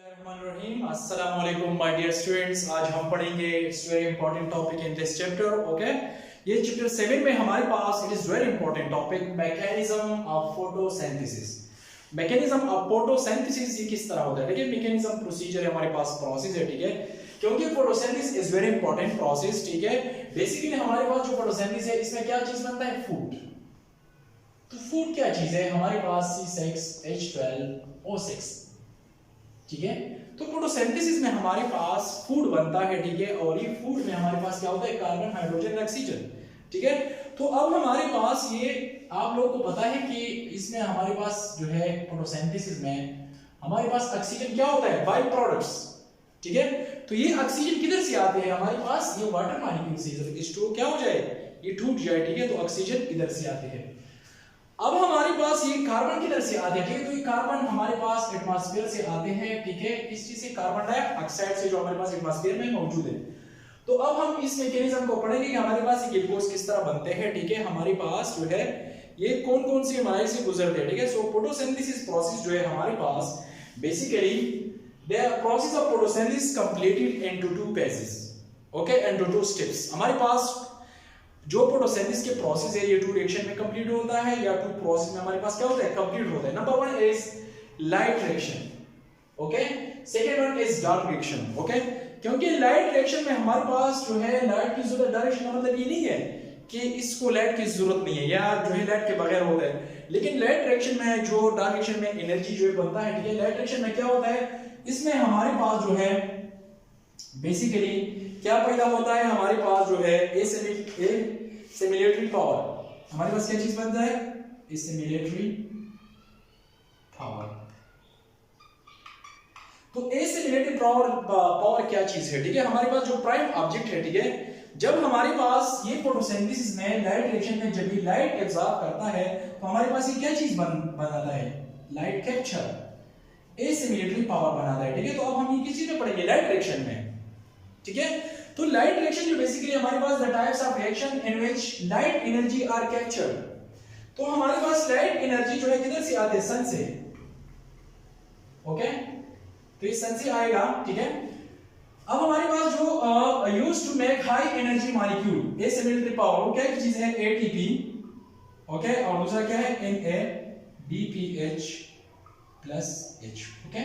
बिस्मिल्लाहिर्रहमानिर्रहीम। अस्सलाम वालेकुम माय डियर स्टूडेंट्स। आज हम पढ़ेंगे it's very important topic in this chapter. Okay, ये चैप्टर 7 में हमारे पास it is very important topic mechanism of photosynthesis. Mechanism of photosynthesis ये किस तरह होता है? देखिए, मैकेनिज्म प्रोसीजर है, हमारे पास प्रोसेस है, ठीक है, क्योंकि photosynthesis is very important process, ठीक है। बेसिकली हमारे पास जो फोटोसिंथेसिस है इसमें क्या चीज बनता है? फूड। तो फूड क्या चीज है? हमारे पास C6H12O6, ठीक है। तो फोटोसिंथेसिस में हमारे पास फूड बनता है, ठीक है, और ये फूड में हमारे पास क्या होता है? कार्बन, हाइड्रोजन, ऑक्सीजन, ठीक है। तो अब हमारे पास ये आप लोगों को पता है कि इसमें हमारे पास जो है फोटोसिंथेसिस में हमारे पास ऑक्सीजन क्या होता है? बाय प्रोडक्ट्स, ठीक है। तो ये ऑक्सीजन किधर से आते हैं? हमारे पास ये वाटर मॉलिक्यूल से, जब स्टोर क्या हो जाए, ये टूट जाए, ठीक है, तो ऑक्सीजन इधर से आते हैं। अब हमारे पास ये कार्बन किधर से आते हैं? ठीक है, तो ये कार्बन हमारे पास एटमॉस्फेयर से आते हैं, ठीक है, किस चीज से? कार्बन डाइऑक्साइड से, जो हमारे पास एटमॉस्फेयर में मौजूद है। तो अब हम इस मैकेनिज्म को पढ़ेंगे कि हमारे पास ये ग्लूकोज किस तरह बनते हैं, ठीक है, हमारे पास जो है ये कौन कौन सी हमारे से गुजरते हैं, ठीक है। सो फोटोसिंथेसिस प्रोसेस जो है हमारे पास basically the process of photosynthesis completed into two phases, okay, into two steps. हमारे पास जो फोटोसिंथेसिस के प्रोसेस है ये टू रिएक्शन में कंप्लीट होता है, या टू प्रोसेस में हमारे पास क्या होता है? कंप्लीट होता है। Number 1 is light reaction, okay, second one is dark reaction, okay. क्योंकि लाइट रिएक्शन में हमारे पास जो है लाइट की जरूरत, डायरेक्शन का मतलब ये नहीं है कि इसको लाइट की जरूरत नहीं है या जो है लाइट के बगैर होता है, लेकिन लाइट रिएक्शन में जो डार्क रिएक्शन में एनर्जी जो है बनता है, ठीक है। लाइट रिएक्शन में क्या होता है? इसमें हमारे पास जो है बेसिकली क्या पैदा होता है? हमारे पास जो है एसिमिलेटरी पावर, हमारे पास क्या चीज बनता है? Assimilatory power. तो एसिमिलेटरी पावर क्या चीज है, ठीक है? हमारे पास जो प्राइम ऑब्जेक्ट है, ठीक है, जब हमारे पास ये फोटोसिंथेसिस में लाइट रिएक्शन में जब ये लाइट एब्जॉर्ब करता है तो हमारे पास ये क्या चीज बनाता है? लाइट कैप्चर, एसिमिलेटरी पावर बनाता है, ठीक है। तो अब हम ये किस चीज में पढ़ेंगे? लाइट रिएक्शन में, ठीक है। तो लाइट रिएक्शन जो बेसिकली हमारे पास the types of reaction in which light energy are captured. तो हमारे पास लाइट एनर्जी जो है किधर से आते हैं? सन से, ओके, तो ये सन से आएगा, ठीक है। अब हमारे पास जो used to make high energy molecule assimilatory power, वो क्या चीज है? एटीपी, ओके, और दूसरा क्या है? NADPH+H, okay.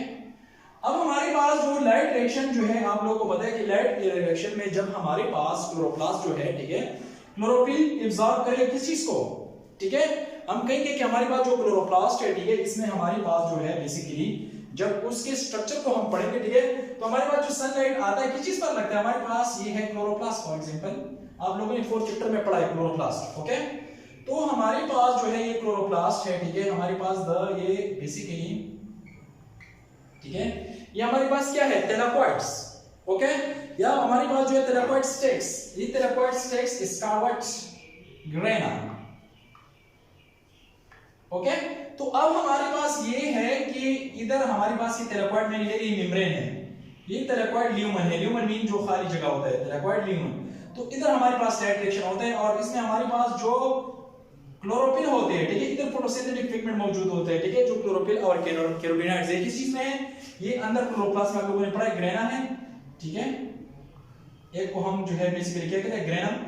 अब हमारे पास जो लाइट रिएक्शन जो है आप लोगों को पता है कि लाइट रिएक्शन में जब हमारे पास क्लोरोप्लास्ट जो है, ठीक है, क्लोरोफिल एब्जॉर्ब करे किस चीज को, ठीक है, हम कहेंगे कि हमारे पास जो क्लोरोप्लास्ट है, ठीक है, इसमें हमारे पास जो है बेसिकली जब उसके स्ट्रक्चर को हम पढ़ेंगे, ठीक है, तो हमारे पास जो सनलाइट आता है किस चीज पर लगता है? हमारे पास ये है क्लोरोप्लास्ट। फॉर एग्जांपल आप लोगों ने 4th चैप्टर में पढ़ा है क्लोरोप्लास्ट, ओके। तो हमारे पास जो है ये क्लोरोप्लास्ट है, ठीक है, हमारे पास ये बेसिकली, ठीक है, ये हमारे पास क्या है? थैलाकोइड्स, ओके, या हमारे पास जो है थैलाकोइड स्टेक्स, ये थैलाकोइड स्टेक्स स्कारलेट ग्रेना, ओके। तो अब हमारे पास ये है कि इधर हमारे पास ये थैलाकोइड में ये मेम्ब्रेन है, ये थैलाकोइड ल्यूमन है, ल्यूमन मीन जो खाली जगह होता है, थैलाकोइड ल्यूमन। तो इधर हमारे पास लाइट रिएक्शन होता है और इसमें हमारे पास जो क्लोरोफिल होते हैं, ठीक है, इधर फोटोसिंथेटिक पिगमेंट मौजूद होते हैं, ठीक है, जो क्लोरोफिल और कैरोटीनॉइड्स है, किस चीज में है? ये अंदर क्लोरोप्लास्ट में आप लोगों ने पढ़ा है, ग्रेना है, ठीक है। एक को हम जो है बेसिकली क्या कहते हैं? ग्रेनम।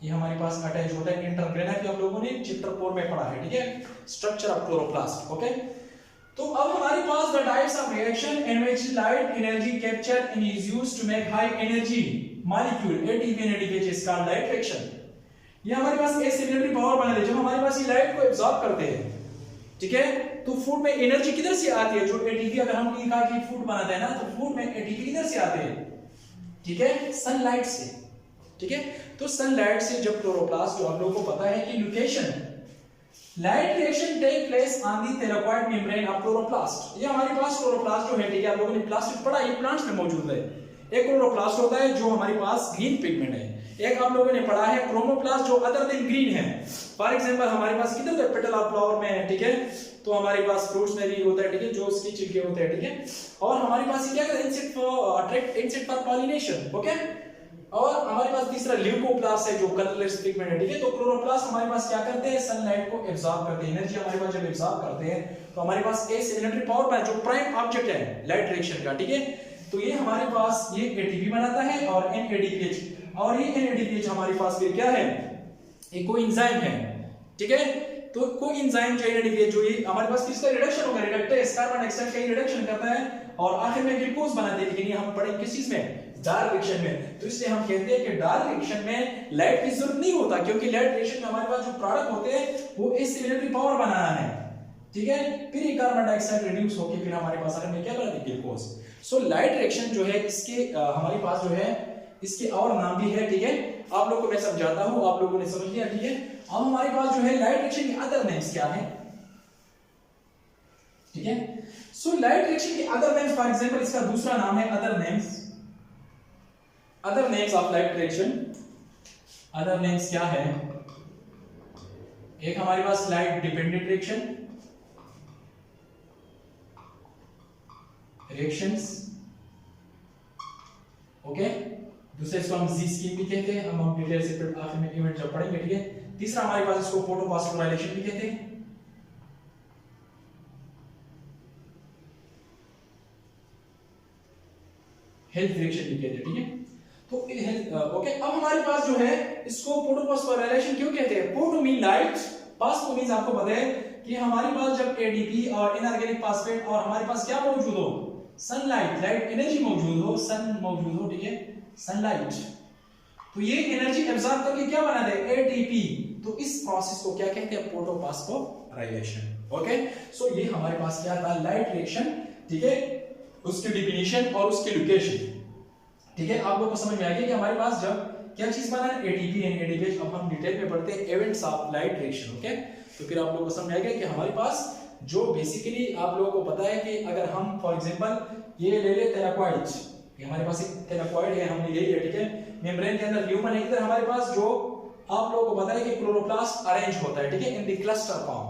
ये हमारे पास अटैच होता है इंटरग्रेना, की आप लोगों ने चैप्टर 4 में पढ़ा है, ठीक है, स्ट्रक्चर ऑफ क्लोरोप्लास्ट, ओके। तो अब हमारे पास the types of reaction in which light energy capture and is used to make high energy molecule ATP and ATPH is called light reaction. ये हमारे पास एसिमिलेटरी पावर बना ले, जब हमारे पास ये लाइट को एब्जॉर्ब करते हैं, ठीक है, तो फूड में एनर्जी किधर से आती है? जो एटीपी, अगर हम कहा कि फूड बनाते हैं ना, तो फूड में एटीपी किधर से आते हैं? ठीक है, सनलाइट से, ठीक है। तो सनलाइट से जब क्लोरोप्लास्ट, जो आप लोगों को पता है कि location light reaction take place on the thylakoid membrane of chloroplast. ये हमारे पास क्लोरोप्लास्ट जो है, ठीक है, आप लोगों ने प्लास्टिक पढ़ा, ये प्लांट्स में मौजूद है। एक क्लोरोप्लास्ट होता है जो हमारे पास ग्रीन पिगमेंट है, एक आप लोगों ने पढ़ा है क्रोमोप्लास्ट जो अदर देन ग्रीन है। फॉर एग्जांपल हमारे पास किधर है? पेटल ऑफ फ्लावर में है, ठीक है, तो हमारे पास फ्रूट्स में भी होता है, ठीक है, जो उसकी छिलके होते हैं, ठीक है। और हमारे पास ये क्या करता है? Insect for attract insect for pollination, okay. और हमारे पास तीसरा ल्यूकोप्लास्ट है जो कलरलेस पिगमेंट है, ठीक है। तो क्लोरोप्लास्ट हमारे पास क्या करते हैं, सनलाइट को एब्जॉर्ब करते हैं, एनर्जी हमारे पास जब एब्जॉर्ब करते हैं तो हमारे पास एसिमिलेटरी पावर प्लांट जो प्राइम ऑब्जेक्ट है लाइट रिएक्शन का, ठीक है। तो ये हमारे पास ये एटीपी बनाता है और NADPH, और ये NADPH हमारे पास फिर क्या है, एक कोएंजाइम है, ठीक है। तो कोएंजाइम जो NADPH जो ये हमारे पास किसका रिडक्शन होगा, रिडक्टेज कार्बन डाइऑक्साइड का रिडक्शन करता है और आखिर में ग्लूकोज बनाते हैं, लेकिन ये हम पढ़ेंगे किस चीज में, डार्क रिएक्शन में। तो इसलिए हम कहते हैं कि डार्क रिएक्शन में लाइट की जरूरत नहीं होता, क्योंकि लाइट रिएक्शन में हमारे पास जो प्रोडक्ट होते हैं वो एसिमिलेटरी पावर बनाना है, ठीक है। फिर ये कार्बन डाइऑक्साइड रिड्यूस होकर फिर हमारे पास आखिर में क्या बनती है, ग्लूकोज। सो लाइट रिएक्शन जो है इसके हमारे पास जो है इसके और नाम भी है, ठीक है। आप लोगों को मैं समझाता हूं, आप लोगों ने समझ लिया, ठीक है। अब हमारे पास जो है लाइट रिएक्शन के अदर नेम्स क्या है, ठीक है। सो लाइट रिएक्शन के अदर नेम्स, फॉर एग्जांपल इसका दूसरा नाम है other names, other names of light reaction. Other names क्या है, एक हमारे पास लाइट डिपेंडेंट रिएक्शंस, ओके। दूसरे इसको हम जी स्कीम भी कहते हैं, हम डिटेल से फिर आखिर में इवेंट जब पढ़ेंगे, ठीक है। तीसरा हमारे पास इसको फोटोफॉस्फोराइलेशन भी कहते हैं, हेल्थ रिएक्शन भी कहते हैं, ठीक है। तो ओके, अब हमारे पास जो है इसको फोटोफॉस्फोराइलेशन क्यों कहते हैं, photo mean light, phospho means आपको पता है कि हमारे पास जब एडीपी और इनऑर्गेनिक फास्फेट और हमारे पास क्या मौजूद हो, सनलाइट, लाइट एनर्जी मौजूद हो, सन मौजूद हो, ठीक है, सनलाइट, तो ये एनर्जी एब्जॉर्ब करके क्या बना दे, एटीपी। तो इस प्रोसेस को क्या कहते हैं, फोटोफॉस्फोराइलेशन, ओके। सो ये हमारे पास क्या था, लाइट रिएक्शन, ठीक है, उसकी डेफिनेशन और उसकी लोकेशन, ठीक है। आप लोगों को समझ में आ गया कि हमारे पास जब क्या चीज बना है, एटीपी एंड एडीपी। अब हम डिटेल में पढ़ते हैं events of light reaction, okay. तो फिर आप लोगों को समझ में आ गया कि हमारे पास जो बेसिकली आप लोगों को पता है कि अगर हम फॉर एग्जांपल ये ले ले थैलाकॉइड, ये हमारे पास एक थैलाकॉइड है, हमने यही है, ठीक है। मेम्ब्रेन के अंदर ल्यूमन है, इधर हमारे पास जो आप लोगों को पता है कि क्लोरोप्लास्ट अरेंज होता है, ठीक है, in the cluster form,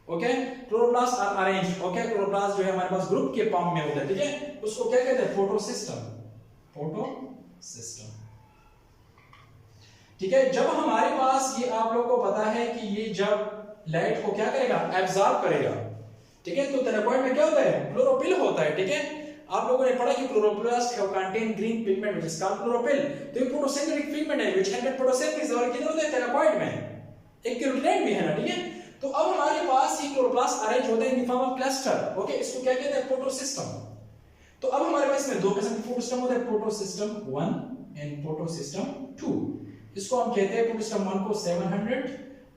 okay. Chloroplast are arrange, okay. Chloroplast जो है हमारे पास ग्रुप के फॉर्म में होता है, ठीक है। उसको क्या कहते हैं, फोटोसिस्टम, फोटोसिस्टम, ठीक है। जब हमारे पास ये आप लोगों को पता है कि ये जब लाइट को क्या करेगा, एब्जॉर्ब करेगा, ठीक है। तो थैलाकॉइड में क्या होता है, क्लोरोफिल होता है, ठीक है। आप लोगों ने पढ़ा कि chloroplast contain green pigment which is called chlorophyll. तो ये फोटोसिंथेटिक पिगमेंट है व्हिच हैंड फोटोसिंथेसिस, और किधर होता है, थैलाकॉइड में, एक कैरोटीनॉइड भी है ना, ठीक है। तो अब हमारे पास ये क्लोरोप्लास्ट अरेंज होता है in the form of cluster, okay. इसको क्या कहते हैं, फोटोसिस्टम। तो अब हमारे पास इसमें दो किस्म के फोटोसिस्टम होते हैं, फोटोसिस्टम 1 एंड फोटोसिस्टम 2। इसको हम कहते हैं फोटोसिस्टम 1 को 700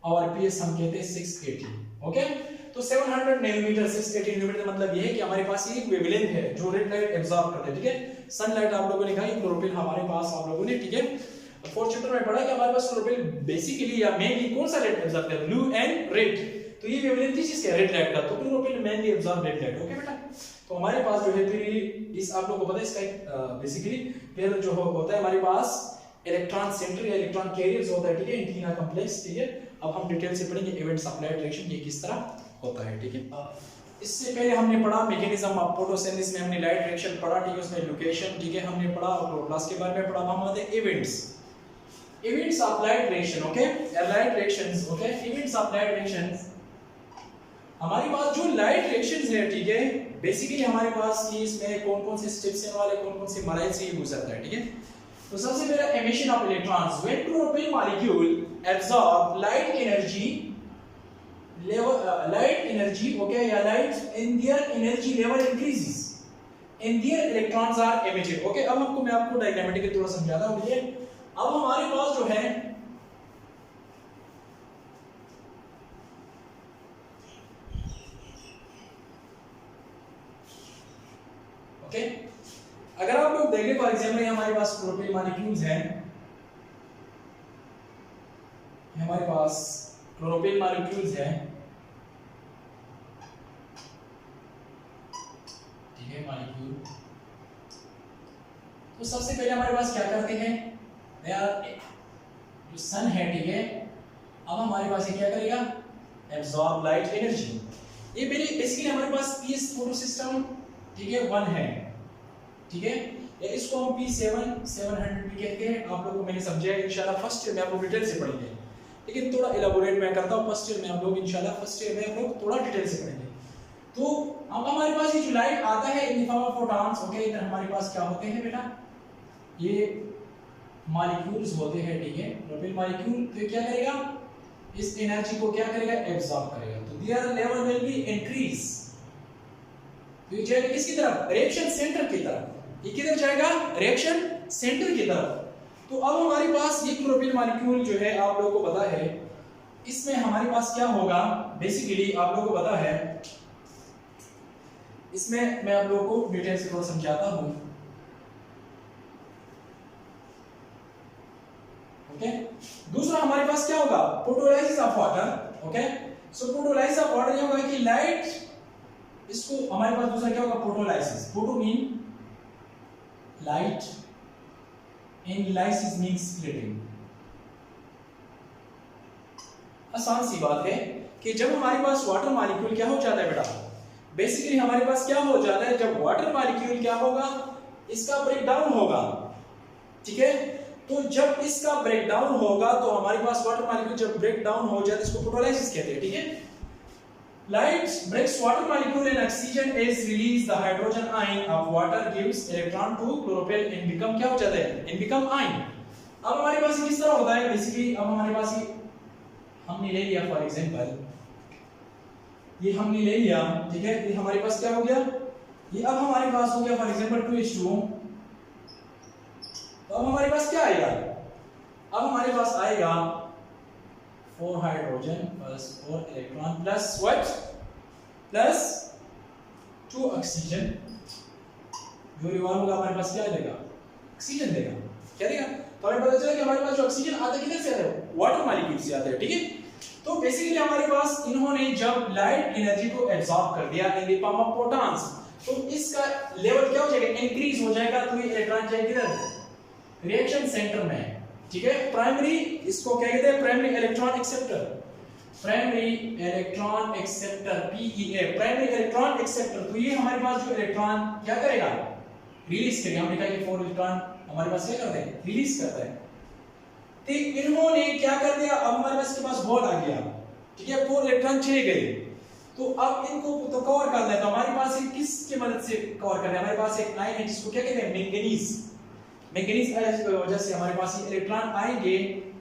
और पीएस हम कहते हैं 680, ओके। तो 700 नैनोमीटर 680 नैनोमीटर मतलब ये है कि हमारे पास ये वेवलेंथ है जो रेड लाइट एब्जॉर्ब करता है, ठीक है। सनलाइट आप लोगों ने कहा, क्लोरोफिल हमारे पास आप लोगों ने, ठीक है, फोर्थ चैप्टर में पढ़ा कि हमारे पास क्लोरोफिल बेसिकली या मेनली कौन सा लाइट एब्जॉर्ब करता है, ब्लू एंड रेड। तो ये वेवलेंथ इस चीज का रेड लाइट का, तो chlorophyll mainly absorb red light, okay बेटा। तो हमारे पास जो है फिर इस आप लोगों को पता है इसका बेसिकली फिर जो होता है हमारे पास इलेक्ट्रॉन सेंटर या इलेक्ट्रॉन कैरियर्स होता है, ठीक है, एंटीना कॉम्प्लेक्स, ठीक है। अब हम डिटेल से पढ़ेंगे इवेंट्स ऑफ लाइट रिएक्शन ये किस तरह होता है, ठीक है। इससे पहले हमने पढ़ा मैकेनिज्म ऑफ फोटोसिंथेसिस में हमने लाइट रिएक्शन पढ़ा, ठीक है, उसमें लोकेशन, ठीक है, हमने पढ़ा और क्लोरोप्लास्ट के बारे में पढ़ा। हम आते हैं events of light reaction, okay, light reactions, okay. Events of light reactions, हमारे पास जो लाइट रिएक्शंस है, ठीक है, बेसिकली हमारे पास कि इसमें कौन-कौन से स्टेप्स हैं वाले, कौन-कौन से मराइल से ये गुजरता है, ठीक है। तो सबसे पहला emission of electrons, when chlorophyll molecule absorb light energy level, okay, या light in their energy level increases and their electrons are emitted, okay. अब मैं आपको डायग्रामेटिकली थोड़ा समझाता हूं, ठीक है। अब हमारे पास जो है ओके, अगर आप लोग देखें फॉर एग्जांपल हमारे पास क्लोरोफिल मॉलिक्यूल्स हैं, हमारे पास क्लोरोफिल मॉलिक्यूल्स हैं, ठीक है, मॉलिक्यूल। तो सबसे पहले हमारे पास क्या करते हैं, जो सन है, ठीक है, अब हमारे पास ये क्या करेगा, एब्जॉर्ब लाइट एनर्जी। ये बेसिकली हमारे पास पीएस फोटोसिस्टम, ठीक है, 1 है, ठीक है। या इसको हम P7 700 भी कहते हैं। आप लोगों को मैंने समझाया, इंशाल्लाह फर्स्ट ईयर में आप लोग डिटेल से पढ़ेंगे, लेकिन थोड़ा इलाबोरेट मैं करता हूँ। फर्स्ट ईयर में आप लोग इंशाल्लाह फर्स्ट ईयर में आप लोग थोड़ा डिटेल से पढ़ेंगे। तो अब हमारे पास ये जो लाइट आता है in form of photons, okay, इधर हमारे पास क्या होते हैं बेटा, ये मॉलिक्यूल्स होते हैं, ठीक है, प्रोपेन मॉलिक्यूल। तो ये क्या करेगा, इस एनर्जी को क्या करेगा, एब्सॉर्ब करेगा। तो their level will be increase. तो ये जाएगा किसकी तरफ, रिएक्शन सेंटर की तरफ। ये किधर जाएगा, रिएक्शन सेंटर की तरफ। तो अब हमारे पास ये क्लोरोफिल मॉलिक्यूल जो है आप लोगों को पता है, इसमें हमारे पास क्या होगा, बेसिकली आप लोगों को पता है, इसमें मैं आप लोगों को डिटेल से थोड़ा समझाता हूं। ओके, दूसरा हमारे पास क्या होगा, photolysis of water. Okay, so photolysis of water ये होगा कि लाइट, इसको हमारे पास दूसरा क्या होगा, photolysis. Photo mean light and lysis mean splitting. आसान सी बात है कि जब हमारे पास वाटर मॉलिक्यूल क्या हो जाता है बेटा, बेसिकली हमारे पास क्या हो जाता है, जब वाटर मॉलिक्यूल क्या होगा, इसका ब्रेकडाउन होगा, ठीक है। तो जब इसका ब्रेकडाउन होगा तो हमारे पास वाटर मॉलिक्यूल जब ब्रेकडाउन हो जाता है, इसको फोटोलाइसिस कहते हैं, ठीक है। Light breaks water molecule and oxygen is released. The hydrogen ion of water gives electron to chlorophyll and become क्या हो जाता है, and become ion। अब हमारे पास किस तरह होता है, बेसिकली अब हमारे पास ये हमने ले लिया, फॉर एग्जांपल ये हमने ले लिया, ठीक है, ये हमारे पास क्या हो गया, ये अब हमारे पास हो गया फॉर एग्जांपल 2:2। तो अब हमारे पास क्या आएगा, अब हमारे पास आएगा 4 hydrogen plus 4 electron plus what, plus 2 oxygen. जो रिवॉल्व होगा हमारे पास क्या देगा, ऑक्सीजन देगा, क्या देगा। तो हमें पता चला कि हमारे पास जो ऑक्सीजन आता है किधर से आता है, वाटर मॉलिक्यूल से आता है, ठीक है। तो बेसिकली हमारे पास इन्होंने जब लाइट एनर्जी को एब्सॉर्ब कर दिया in the form of protons, तो इसका लेवल क्या हो जाएगा, इंक्रीज हो जाएगा। तो ये इलेक्ट्रॉन जाएगा किधर, रिएक्शन सेंटर में, ठीक है। प्राइमरी, इसको क्या कहते हैं, primary electron acceptor, primary electron acceptor, PEA, primary electron acceptor. तो ये हमारे पास जो इलेक्ट्रॉन क्या करेगा, रिलीज करेगा। हमने कहा कि 4 इलेक्ट्रॉन हमारे पास क्या करते हैं, रिलीज करता है। तो इन्होंने क्या कर दिया, अब हमारे पास के पास बॉल आ गया, ठीक है, 4 इलेक्ट्रॉन चले गए। तो अब इनको तो कवर करना है, तो हमारे पास किसकी मदद से कवर करना है, हमारे पास एक आयन है जिसको क्या कहते हैं, मैंगनीज। मैंगनीज की वजह से हमारे पास ये इलेक्ट्रॉन आएंगे,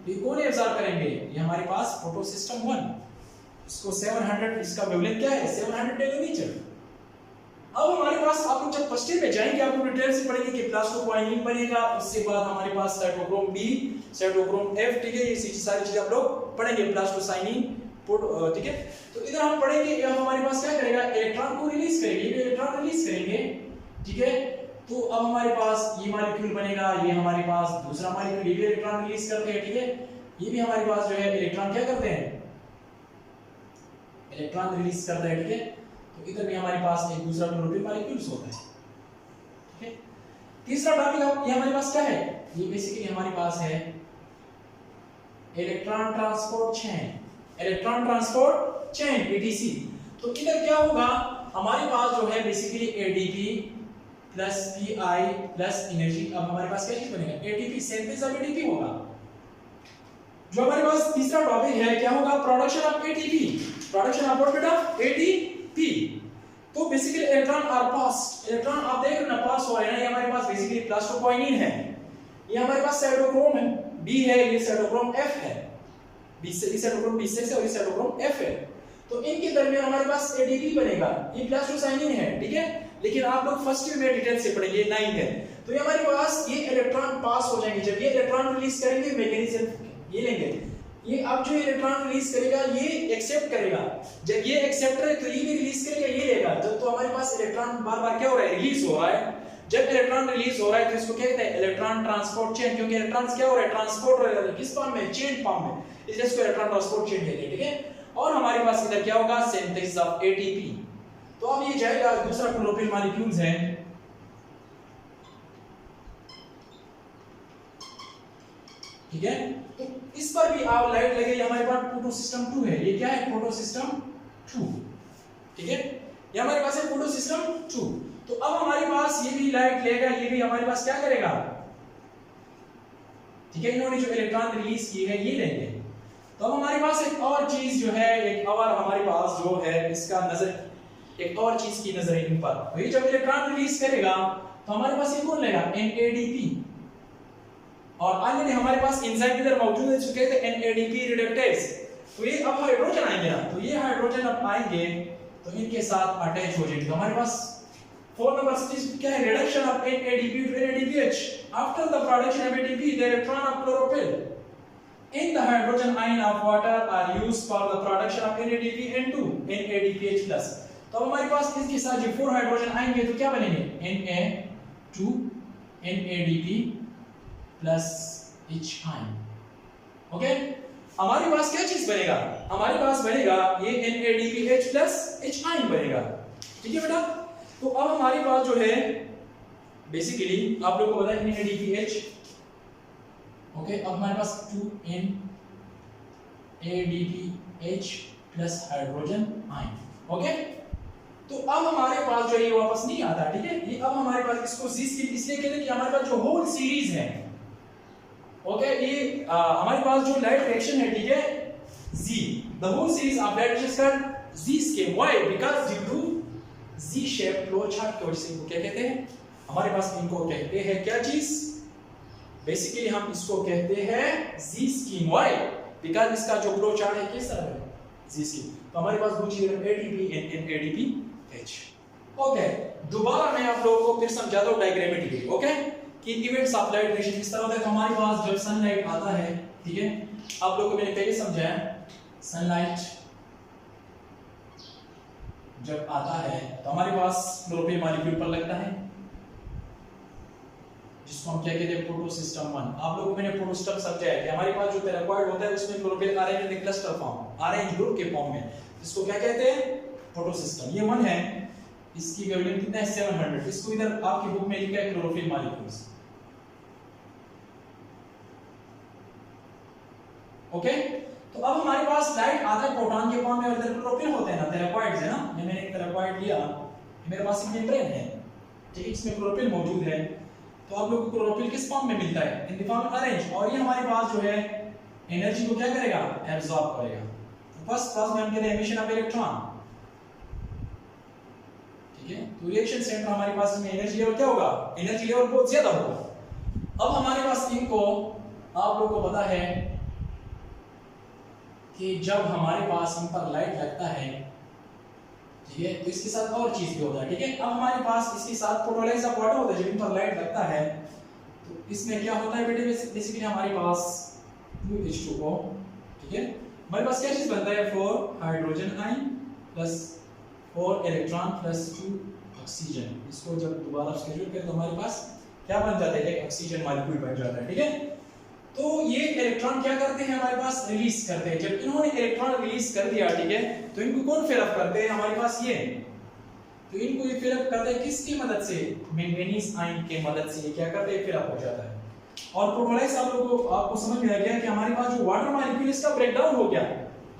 ये कौन एब्सॉर्ब करेंगे, ये हमारे पास फोटो सिस्टम 1, इसको 700, इसका वेवलेंथ क्या है, 700 नैनोमीटर। अब हमारे पास आप लोग जब फर्स्ट ईयर में जाएंगे, आप लोग डिटेल से पढ़ेंगे कि प्लास्टोक्वाइनिन बनेगा, उसके बाद हमारे पास साइटोक्रोम बी, साइटोक्रोम एफ, ठीक है, ये सारी चीजें आप लोग पढ़ेंगे, प्लास्टोसाइनिन, ठीक है। तो इधर हम पढ़ेंगे, अब हमारे पास क्या करेगा, इलेक्ट्रॉन को रिलीज करेंगे, ये इलेक्ट्रॉन रिलीज करेंगे, ठीक है। तो अब हमारे पास ये मॉलिक्यूल बनेगा, ये हमारे पास दूसरा मॉलिक्यूल, ये भी इलेक्ट्रॉन रिलीज करते हैं, ठीक है। ये भी हमारे पास जो है इलेक्ट्रॉन क्या करते हैं, इलेक्ट्रॉन रिलीज करते हैं, ठीक है। तो इधर भी हमारे पास एक दूसरा क्लोरोफिल मॉलिक्यूल्स होता है, ठीक है। तीसरा टॉपिक ये हमारे पास क्या है, ये बेसिकली हमारे पास है electron transport chain, electron transport chain, ATC. तो इधर क्या होगा, हमारे पास जो है basically ADP plus PI plus energy. अब हमारे पास क्या चीज बनेगा, एटीपी, सिंथेसिस ऑफ एटीपी होगा। जो हमारे पास तीसरा टॉपिक है क्या होगा, production of ATP, production of what बेटा, एटीपी। तो basically electron are pass, electron आप देख रहे हो ना पास हो रहे हैं, ये हमारे पास बेसिकली प्लास्टोक्वाइनिन है, ये हमारे पास साइटोक्रोम है, बी है, ये साइटोक्रोम एफ है, बी से साइटोक्रोम B6 है और ये साइटोक्रोम F है। तो इनके दरमियान हमारे पास एडीपी बनेगा, ये प्लास्टोसाइनिन है, ठीक है। लेकिन आप लोग फर्स्ट ईयर में डिटेल से पढ़ेंगे, 9 है। तो ये हमारे पास ये इलेक्ट्रॉन पास हो जाएंगे, जब ये इलेक्ट्रॉन रिलीज करेंगे मैग्नीशियम ये लेंगे, ये अब जो इलेक्ट्रॉन रिलीज करेगा ये एक्सेप्ट करेगा, जब ये एक्सेप्टर है तो ये भी रिलीज करेगा, ये लेगा। जब तो हमारे पास इलेक्ट्रॉन बार-बार क्या हो रहा है, रिलीज हो रहा है। जब इलेक्ट्रॉन रिलीज हो रहा है तो इसको क्या कहते हैं, इलेक्ट्रॉन ट्रांसपोर्ट चेन, क्योंकि इलेक्ट्रॉन्स क्या हो रहा है, ट्रांसपोर्ट हो रहा है, किस फॉर्म में, चेन फॉर्म में, इसलिए इसको इलेक्ट्रॉन ट्रांसपोर्ट चेन कहते हैं, ठीक है। और हमारे पास इधर क्या होगा, सिंथेसिस ऑफ एटीपी। तो अब ये जाएगा, दूसरा क्लोरोफिल मॉलिक्यूल्स है, ठीक है। तो इस पर भी आप लाइट लगे, हमारे पास फोटो सिस्टम 2 है, ये क्या है, फोटो सिस्टम 2, ठीक है, ये हमारे पास है फोटो सिस्टम 2। तो अब हमारे पास पास ये भी लाइट लेगा, ये भी हमारे पास क्या करेगा, ठीक है, इन्होंने जो इलेक्ट्रॉन रिलीज की है ये लेंगे। तो अब हमारे पास एक और चीज जो है, एक और हमारे पास जो है इसका नजर, एक और चीज की नजर इन पर, तो ये जब इलेक्ट्रॉन रिलीज करेगा तो हमारे पास ये कौन लेगा, NADP, और ऑलरेडी हमारे पास एंजाइम इधर मौजूद है जो कहते हैं NADP रिडक्टेज। तो ये अब हाइड्रोजन आएंगे ना, तो ये हाइड्रोजन अब आएंगे तो इनके साथ अटैच हो जाएंगे। तो हमारे पास 4 नंबर स्टेज क्या है, reduction of NADP to NADPH after the production of ATP the electron of chlorophyll in the hydrogen ion of water are used for the production of NADP and NADPH plus। तो अब हमारे पास इसके साथ जो 4 hydrogen आएंगे तो क्या बनेंगे, Na2 NADP plus H ion। Okay, हमारे पास क्या चीज बनेगा, हमारे पास बनेगा ये NADPH plus H ion बनेगा, ठीक है बेटा। तो अब हमारे पास जो है बेसिकली आप लोगों को पता है NADPH, ओके, अब हमारे पास 2 NADPH plus hydrogen ion, okay. तो अब हमारे पास जो ये वापस नहीं आता, ठीक है, ये अब हमारे पास इसको इसलिए कहते हैं कि हमारे पास जो होल सीरीज है, ओके, ये हमारे पास जो लाइट रिएक्शन है, ठीक है, Z, the whole series of light reactions called Z scheme। Why? Because due to Z shaped flow chart की वजह से इनको क्या कहते हैं, हमारे पास इनको कहते हैं क्या चीज, बेसिकली हम इसको कहते हैं Z scheme। Why? Because इसका जो फ्लो चार्ट है किस तरह है, Z scheme। तो हमारे पास दो चीजें ADP and NADPH। ओके, दोबारा मैं आप लोगों को फिर समझाता हूं डायग्रामेटिकली, ओके, कि इवेंट्स ऑफ लाइट रेडिएशन किस तरह होता है। तो हमारे पास जब सनलाइट आता है, ठीक है, आप लोगों को मैंने पहले समझाया, सनलाइट जब आता है तो हमारे पास क्लोरोफिल मॉलिक्यूल पर लगता है, जिसको हम क्या कहते हैं, फोटोसिस्टम 1। आप लोगों को मैंने फोटोसिस्टम समझाया कि हमारे पास जो थैलेकॉइड होता है उसमें chlorophyll RNA cluster form, RNA group के फॉर्म में, इसको क्या कहते हैं, फोटोसिस्टम। ये 1 है, इसकी वैल्यू कितना है, 700। इसको इधर आपकी बुक में लिखा है क्लोरोफिल मॉलिक्यूल्स, ओके। तो अब हमारे पास लाइट आता है प्रोटॉन के फॉर्म में और इधर क्लोरोफिल होते हैं ना, थैलेकॉइड्स है ना, ये मैंने एक थैलेकॉइड लिया, मेरे पास एक मेम्ब्रेन है, ठीक है, इसमें क्लोरोफिल मौजूद है। तो आप लोगों को क्लोरोफिल किस फॉर्म में मिलता है, in the form of orange, और ये हमारे पास जो है एनर्जी को क्या करेगा, एब्जॉर्ब करेगा। तो फर्स्ट क्लास में हम कहते हैं एमिशन ऑफ इलेक्ट्रॉन, ठीक है। तो रिएक्शन सेंटर हमारे पास में एनर्जी लेवल क्या होगा, एनर्जी लेवल बहुत ज्यादा होगा। अब हमारे पास इनको आप लोगों को पता है कि जब हमारे पास इन पर लाइट लगता है, ठीक है, तो इसके साथ और चीज भी होता है, ठीक है। अब हमारे पास इसके साथ फोटोलाइज ऑफ वाटर होता है, जब इन पर लाइट लगता है तो इसमें क्या होता है बेटे, बेसिकली हमारे पास 2H2O, ठीक है, हमारे पास क्या चीज बनता है, 4 hydrogen ion plus 4 electron plus 2 oxygen. इसको जब दोबारा स्केड्यूल करें तो हमारे पास क्या बन जाता है, एक ऑक्सीजन मॉलिक्यूल बन जाता है, ठीक है। तो ये इलेक्ट्रॉन क्या करते हैं, हमारे पास रिलीज करते हैं। जब इन्होंने इलेक्ट्रॉन रिलीज कर दिया, ठीक है, तो इनको कौन फिल अप करते हैं, हमारे पास ये, तो इनको ये फिल अप करते हैं किसकी मदद से, मैंगनीज आयन की मदद से। ये क्या करते हैं, फिल अप हो जाता है। और प्रोटोलाइज आप लोगों को आपको समझ में आ गया कि हमारे पास जो वाटर मॉलिक्यूल इसका ब्रेकडाउन हो गया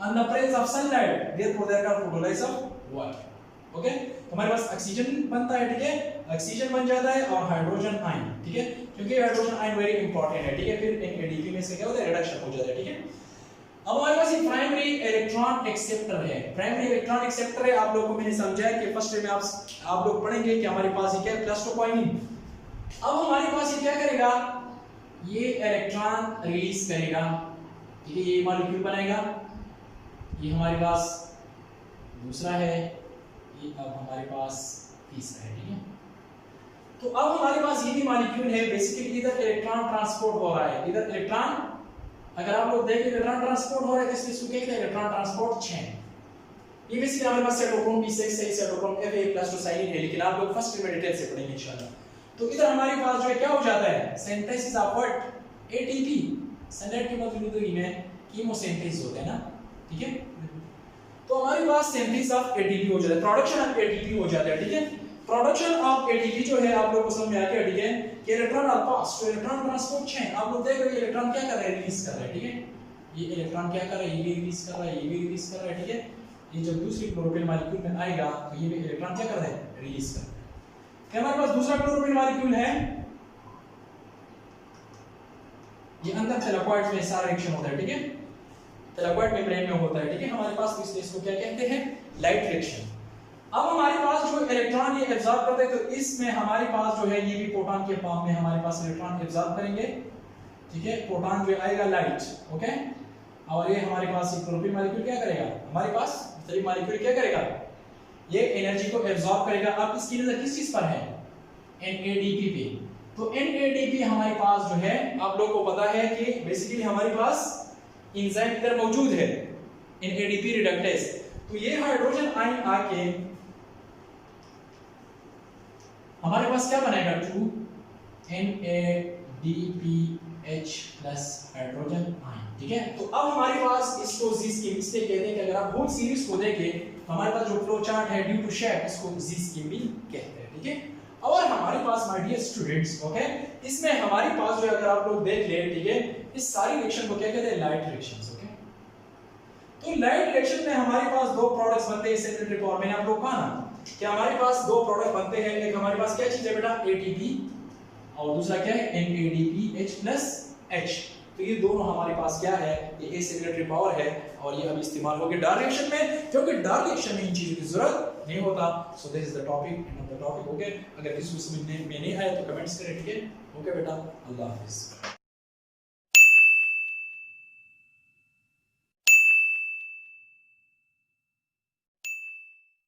on the presence of sunlight, therefore there are photolysis of water, okay. तो हमारे पास ऑक्सीजन बनता है, ठीक है, ऑक्सीजन बन जाता है और हाइड्रोजन आयन, ठीक है, क्योंकि हाइड्रोजन आयन वेरी इंपॉर्टेंट है, ठीक है। फिर एडीपी में से क्या होता है, रिडक्शन हो जाता है, ठीक है। अब हमारे पास ये प्राइमरी इलेक्ट्रॉन एक्सेप्टर है, प्राइमरी इलेक्ट्रॉन एक्सेप्टर है। आप लोगों को मैंने समझाया कि फर्स्ट में आप लोग पढ़ेंगे कि हमारे पास ये क्या है, प्लास्टोक्वाइनिन। अब हमारे पास ये क्या करेगा, ये इलेक्ट्रॉन रिलीज करेगा, ठीक है, ये मॉलिक्यूल बनाएगा। ये हमारे पास दूसरा है, ये अब हमारे पास तीसरा है, ठीक है। तो अब हमारे पास ये भी मॉलिक्यूल है, बेसिकली इधर इलेक्ट्रॉन ट्रांसपोर्ट हो रहा है, इधर इलेक्ट्रॉन, अगर आप लोग देखें इलेक्ट्रॉन ट्रांसपोर्ट हो रहा है, इसलिए इसको कहते हैं इलेक्ट्रॉन ट्रांसपोर्ट चेन। ये बेसिकली हमारे पास साइटोक्रोम B6 है, साइटोक्रोम Fa प्लास्टोसाइलिन है, लेकिन आप लोग फर्स्ट में डिटेल से पढ़ेंगे इंशाल्लाह। तो इधर हमारे पास जो है क्या हो जाता है, synthesis of what, ATP। Sunlight की मौजूदगी में कीमोसिंथेसिस होता है ना, ठीक है। तो हमारे पास सिंथेसिस ऑफ ATP हो जाता है, प्रोडक्शन ऑफ ATP हो जाता है, ठीक है। प्रोडक्शन ऑफ ATP जो है आप लोगों को समझ में आ गया, ठीक है, कि electron are pass to electron transport chain. आप लोग देख रहे हो इलेक्ट्रॉन क्या कर रहा है, रिलीज कर रहा है, ठीक है। ये इलेक्ट्रॉन क्या कर रहा है, ये भी रिलीज कर रहा है, ये भी रिलीज कर रहा है, ठीक है। ये जब दूसरी क्लोरोफिल मॉलिक्यूल में आएगा तो ये भी इलेक्ट्रॉन क्या कर रहा है, रिलीज कर रहा है। कि हमारे पास दूसरा क्लोरोफिल मॉलिक्यूल है, ये अंदर थैलाकोइड में सारा रिएक्शन होता है, ठीक है, थैलाकोइड मेम्ब्रेन में होता है, ठीक है हमारे पास, तो इसलिए इसको क्या कहते हैं, लाइट रिएक्शन। अब हमारे पास जो इलेक्ट्रॉन ये एब्जॉर्ब करते हैं, तो इसमें हमारे पास जो है ये भी प्रोटॉन के फॉर्म में हमारे पास इलेक्ट्रॉन एब्जॉर्ब करेंगे, ठीक है, प्रोटॉन जो आएगा लाइट, ओके, और ये हमारे पास क्लोरोफिल मॉलिक्यूल क्या करेगा, हमारे पास थ्री मॉलिक्यूल क्या करेगा, ये एनर्जी को एब्जॉर्ब करेगा। अब इसकी नजर किस चीज पर है, NADP पे। तो NADP हमारे पास जो है, आप लोगों को पता है कि बेसिकली हमारे पास एंजाइम इधर मौजूद है, NADP रिडक्टेज। तो ये हाइड्रोजन आयन आके हमारे पास क्या बनाएगा, 2 NADPH प्लस हाइड्रोजन आयन, ठीक है। तो अब हमारे पास इसको जी स्कीम इसलिए कहते हैं कि अगर आप बहुत सीरीज को देखें तो हमारे पास जो फ्लो चार्ट है ड्यू टू शेप, इसको जी स्कीम भी कहते हैं, ठीक है। और हमारे पास माय डियर स्टूडेंट्स, ओके, इसमें हमारे पास जो अगर आप लोग देख ले, ठीक है, इस सारी रिएक्शन को क्या कहते हैं, लाइट रिएक्शंस, ओके। तो लाइट रिएक्शन में हमारे पास दो प्रोडक्ट्स बनते हैं सेकेंडरी फॉर्म में, आप लोग कहा ना कि हमारे पास दो प्रोडक्ट बनते हैं, एक हमारे पास क्या चीज है बेटा, ATP, और दूसरा क्या है, NADPH प्लस H। तो ये दोनों हमारे पास क्या है, ये एसिलेटरी पावर है, और ये अब इस्तेमाल होगी डार्क रिएक्शन में, क्योंकि डार्क रिएक्शन में इन चीजों की जरूरत नहीं होता। So this is the topic, end of the topic, okay. अगर किसी समझ में नहीं आया तो कमेंट्स करें, ठीक है, ओके बेटा, अल्लाह हाफिज।